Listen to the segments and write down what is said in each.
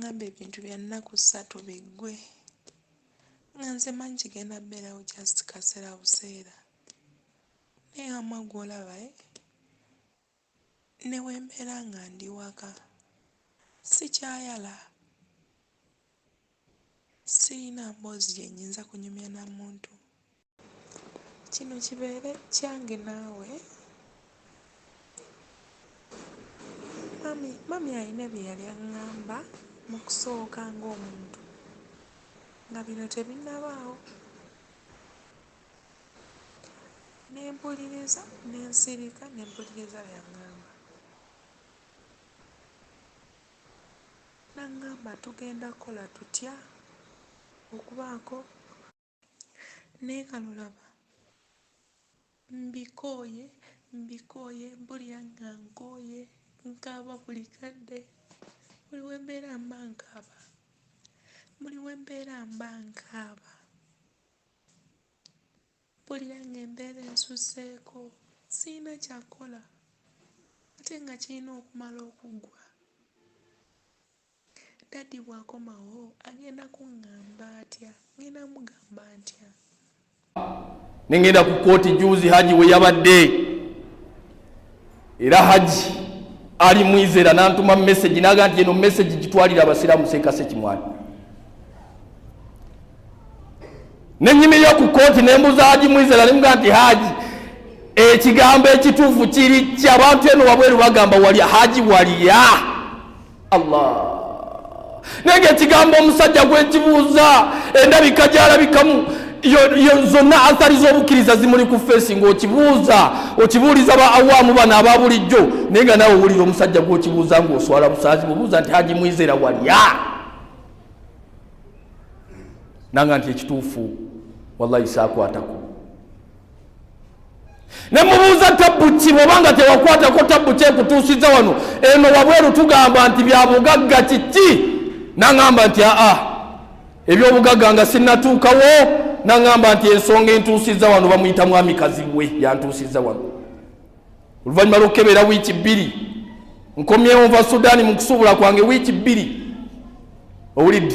n'aŋŋamba ebintu bya nnaku 3 biggwe nga nze manyi kigenda bbeerawo just kaseera buseera naye wamma gw'olaba ne wembeera nga ndi waka sikyayala sirina mboozi gye nnyinza kunyumya na muntu kino kibeere kyange naawe mami alina bye yali aŋŋamba mu kusooka ng'omuntu nga bino tebinnabaawo nempuliriza nensirika nempuliriza byaŋŋamba naŋŋamba tugenda kukola tutya okubaako neekalolaba mbikooye mpulira nga nkooye nkaaba buli kadde buli wembeera mba nkaaba mpulira nga embeera ensuseeko sirina kyakukola ate nga kirina okumala okuggwa daddi bw'akomawo agenda kuŋŋamba atya ngenda mugamba ntya nengenda ku kooti juuzi Haji we yabadde era Haji ali mwizera nantuma message naga nti eno message gitwalira abasiraamu sekase kimwani nenyimirira ku kooti nembuza Haji mwizera limuga nti Haji ekigambo ekituufu kiri ky'abantu eno wabweru bagamba walya Haji walya Allah nenge ekigambo omusajja gwekibuuza endabika gyalabikamu zonna athari z'obukkiriza zimuli ku feesi ng'okibuuliza ba awaamu bano aba bulijjo naye nga nawe owulira omusajja gw'okibuuza ng'oswala busaazi bubuuza nti Haji mwizera walya nanga nti ekituufu wallahi saakwatako ne mubuuza tabbuki bw'obanga tewakwatako tabbuki ekutuusiza wano eno wabweru tugamba nti bya bugagga kiki naŋŋamba nti ebyobugagga nga sinnatuukawo naŋŋamba nti ensonga entuusiza wano bamuyita mwamikazi we yantuusiza wano oluvannyuma lw'okukebera wiiki 2 nkomyewo nva Sudaani mu kusuubula kwange wiiki 2 owulidde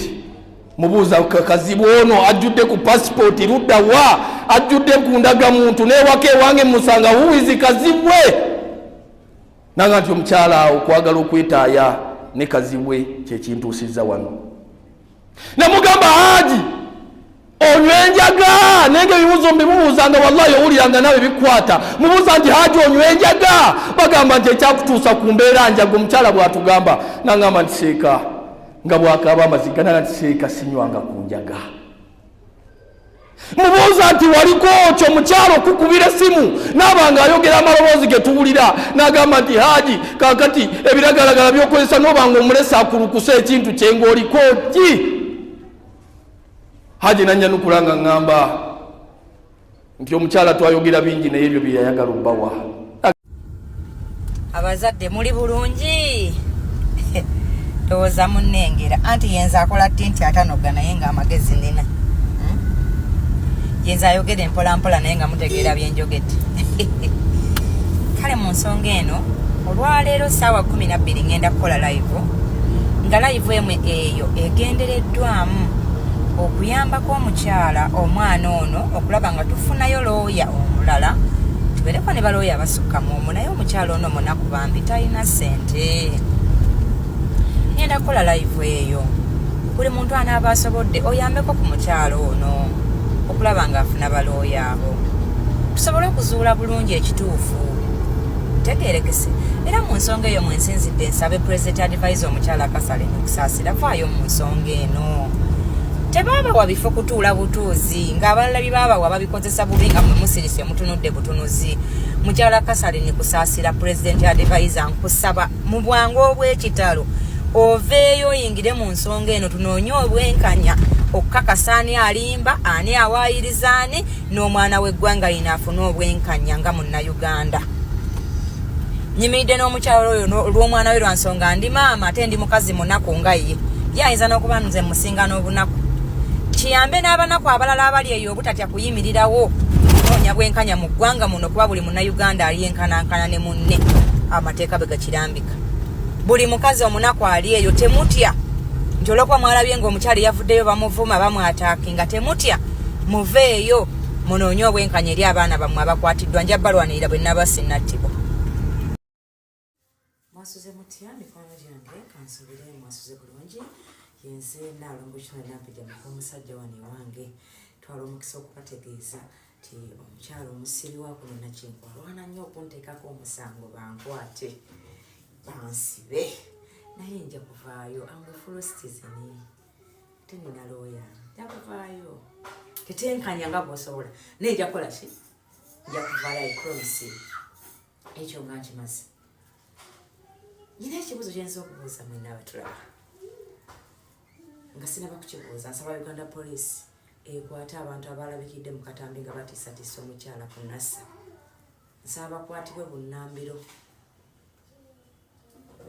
mubuuza kazibu ono ajjudde ku passport ludda wa ajjudde ku ndagamuntu n'ewaka ewange musanga wuwizi kazibwe nanga nti omukyala awo kwagala okwetaaya ne kazibwe kyekintuusiza wano namugamba Haji onywenjaga nenge ebibuuzo mbimubuuzanga wallahi owuliranga nawe bikwata mubuuza nti Haji onywenjaga bagamba nti ekyakutuusa ku mbeera njaga omukyala bw'atugamba nangamba nti seeka nga bwakaaba amaziga nanga nti seeka sinywanga ku njaga mubuuza nti waliko kyo mukyalo okukubira essimu naabanga ayogera amaloboozi ge tuwulira n'agamba nti Haji kaakati ebiragalagala by'okozesa n'obanga omulesa akulukusa ekintu kye ng'oliko ki Haji nanyanukula nga ŋŋamba nti omukyala twayogera bingi naye ebyo bye yayagala obbawa abazadde muli bulungi ndowooza munnengera anti yenza akola tinti atanoga naye nga amagezi nina yenza ayogere mpolampola naye nga mutegeera byenjogedde kale mu nsonga eno olwaleero ssaawa 12 ngenda kukola live nga live emu eyo egendereddwamu okuyambako omukyala omwana ono okulaba nga tufunayo looya omulala tubeereko ne balooya abasukka mu omu naye omukyala ono munaku bambi talina ssente ngenda kukola live eyo buli muntu anaaba asobodde oyambeko ku mukyala ono okulaba nga afuna balooya abo tusobole okuzuula bulungi ekituufu tegeerekese era mu nsonga eyo mwensinzidde nsabe president advisor omukyala Kasale n'okusaasira vaayo mu nsonga eno tebaba wabifo kutuula butuuzi ng'abalala baba babikozesa bubi nga musirise mutunudde butunuzi mukyala Kasale ne kusaasira president advisor nkusaba mu bwangu obw'ekitalo oveeyo oyingire mu nsonga eno tunoonye obwenkanya okukakasa ani alimba ani awaayiriza ani n'omwana w'eggwanga yina afune obwenkanya nga munnayuganda nyimiridde n'omukyalo oyo olw'omwana we lwa nsonga ndi maama ate ndi mukazi munaku nga ye yayinza n'okuba nze musinga n'obunaku kiyambe n'abanaku abalala abali eyo obutatya kuyimirirawo noonya bwenkanya mu ggwanga muno kuba buli munnayuganda aliyenkanankana ne munne amateeka bwe gakirambika buli mukazi omunaku ali eyo temutya nti nti olwokuba mwalabye ng'omukyala yavuddeyo bamuvuma bamwataakinga temutya muveeyo munoonye obwenkanya eri abaana bammwe abakwatiddwa nja balwanirira bwe naba sinnattibwa. Mwasuze mutya mikwano gyange kansubire mwasuze bulungi yenze naalongo kino nampejamako omusajja wano ewange twala omukisa okubategeeza ti omukyala omusiri wa kuno Nakinkwa alwana nnyo okunteekako omusango bankwate bansibe naye nja kuvaayo amufulu citizen tenina looya nja kuvaayo tetenkanya nga bw'osobola naye nja kukola ki nja kuvaayo I promise ekyo nga nkimaze. Nyina ekibuuzo kyenza okubuuza mwena abatulaba nga sinaba kukibuuza nsaba Uganda Police ekwate abantu abalabikidde mu katambi nga batiisatiisa omukyala ku Nassa nsaba bakwatibwe bunnambiro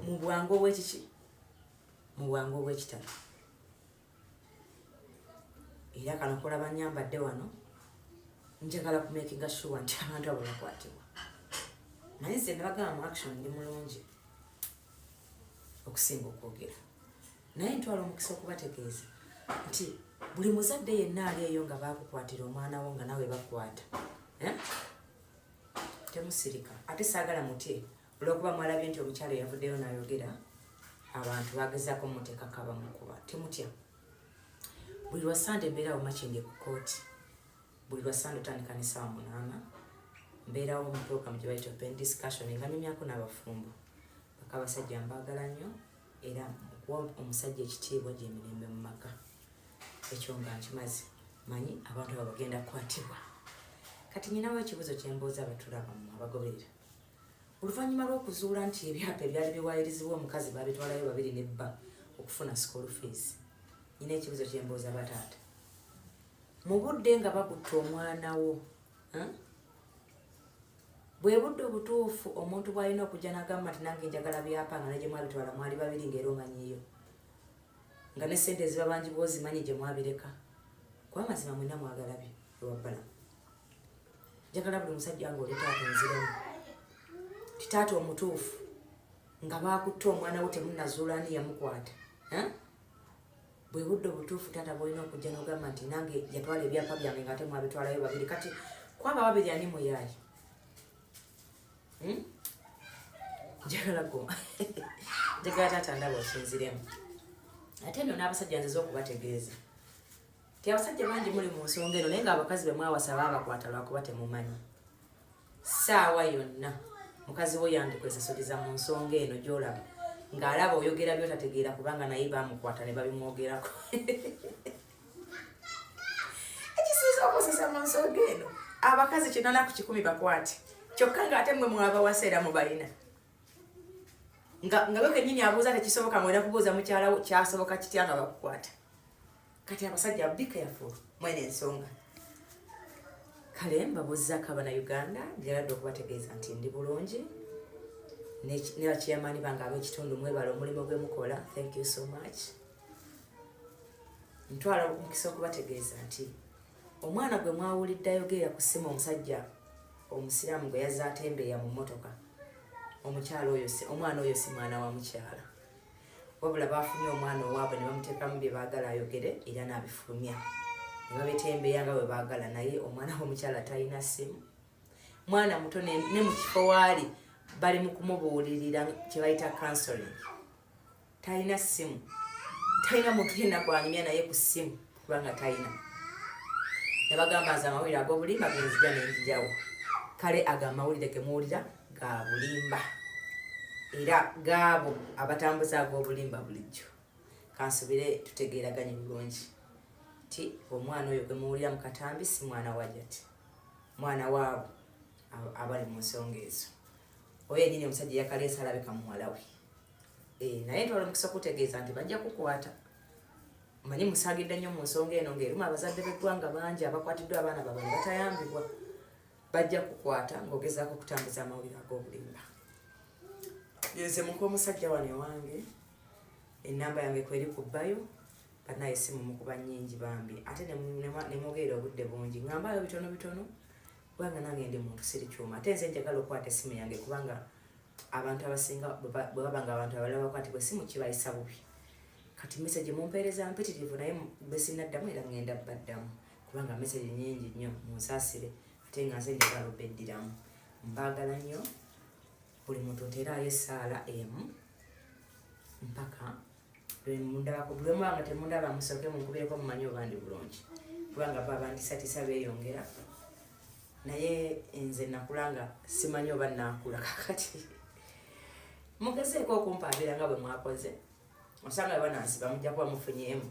mu bwangu obw'ekiki mu bwangu obw'ekitalo era kano kolaba nnyambadde wano njagala kumakinga sure nti abantu abo bakwatibwa naye nze nabagamba mu action ndi mulungi okusinga okwogera naye ntwala omukisa okubategeeza nti buli muzadde yenna ali eyo nga bakukwatira omwana wo nga nawe bakwata temusirika ate saagala mutye olwokuba mwalabye nti omukyala yavuddeyo n'ayogera abantu bagezaako muteeka kabamukuba temutya. Buli lwa Sande mbeerawo makindi ku kooti buli lwa Sande otandika ne ssaawa 8 mbeerawo mu program gye bayita open discussion nga nyumyako n'abafumbo baka abasajja mbaagala nnyo era okuwa omusajja ekitiibwa gy'emirembe mu maka ekyo nga nkimaze manyi abantu abo bagenda kukwatibwa. Kati nyinawo ekibuuzo kye mbooza abatulaba mu abagoberera oluvannyuma lw'okuzuula nti ebyapa ebyali biwaayirizibwa omukazi babitwalayo 2 n'ebba okufuna school fees. Nyina ekibuuzo kye mbooza bataata mu budde nga bakutta omwana wo bwe budde obutuufu omuntu bw'alina okujja n'agamba nti nange njagala byapa nga ne gye mwabitwala mwali 2 ng'era omanyiyo nga ne ssente ezibabangibwa ozimanyi gye mwabireka kuba mazima mwena mwagalabye ewabbala. Njagala buli musajja nga oli taata nziremu ti taata omutuufu nga baakutta omwana wo temunnazuula ani yamukwata bwe budde obutuufu taata bwolina okujja n'ogamba nti nange yatwala ebyapa byange nga ate mwabitwalayo 2 kati kwaba 2 ani muyaayi njagala goma njagala taata ndaba osinziremu. Ate nno n'abasajja nziza okubategeeza ti abasajja bangi muli mu nsonga eno naye ng'abakazi be mwawasa baabakwata lwakuba temumanyi ssaawa yonna mukazi wo yandikwesasuliza mu nsonga eno gy'olaba ng'alaba oyogera by'otategeera kubanga naye baamukwata ne babimwogerako ekisiiza okosesa mu nsonga eno abakazi 9 bakwate kyokka ng'ate mmwe mwabawasa era mubalina nga bwe kennyini abuuza tekisoboka mwena kubuuza mukyala wo kyasoboka kitya nga bakukwata. Kati abasajja be careful mwene ensonga. Kale mbabuuzaako Abannayuganda njagadde okubategeeza nti ndi bulungi ne bakiyamaani bange ab'ekitundu mwebala omulimu gwe mukola. Thank you so much. Ntwala omukisa okubategeeza nti omwana gwe mwawulidde ayogera ku ssimu omusajja omusiraamu gwe yazze atembeeya mu mmotoka omukyala oyo omwana oyo si mwana wa mukyala wabula baafunye omwana owaabwe ne bamuteekamu bye baagala ayogere era n'abifulumya ne babitembeeya nga bwe baagala naye omwana w'omukyala talina ssimu mwana muto ne mu kifo waali bali mu kumubuulirira kye bayita counseling talina ssimu talina muntu yenna gwanyumya naye ku ssimu kubanga talina ne bagamba nze amawulire ag'obulimba genzija nenjijawo kale ago amawulire gemuwulira ga bulimba era gaabo abatambuza ag'obulimba bulijjo kansubire tutegeeraganye bulungi ti omwana oyo gemuwulira mu katambi si mwana wa Hajat mwana waabo abali mu nsonga ezo oyo yennyini omusajja yakaleesa alabika muwala we naye ntwala omukisa okutegeeza nti bajja kukwata manyi musaagidde nnyo mu nsonga eno ng'erumu abazadde b'eggwanga bangi abakwatiddwa abaana baabwe ne batayambibwa bajja kukwata ng'ogezaako okutambuza amawulire ag'obulimba. Yenze muka omusajja wano ewange ennamba yange kweri ku bbayo banaye essimu mukuba nnyingi bambi ate ne mwogerera obudde bungi ngambaayo bitono bitono kubanga nange ndi muntu siri kyuma ate nze njagala okukwata essimu yange kubanga abantu abasinga bwe baba nga abantu abalala bakwatibwa essimu kibayisa bubi kati message mumpeereza mpitirivu naye besinaddamu era ngenda baddamu kubanga message nyingi nnyo munsasire ate nga nze njagala obeddiramu mbaagala nnyo buli muntu oteeraayo essaala emu mpaka lwe mubanga temundaba musooke munkubireko mumanyi obandi bulungi kubanga baba ndisatisa beeyongera naye nze nakulanga simanyi oba naakula kakati mugezeeko okumpaabira nga bwe mwakoze osanga banansi bamujja kuba mufunyeemu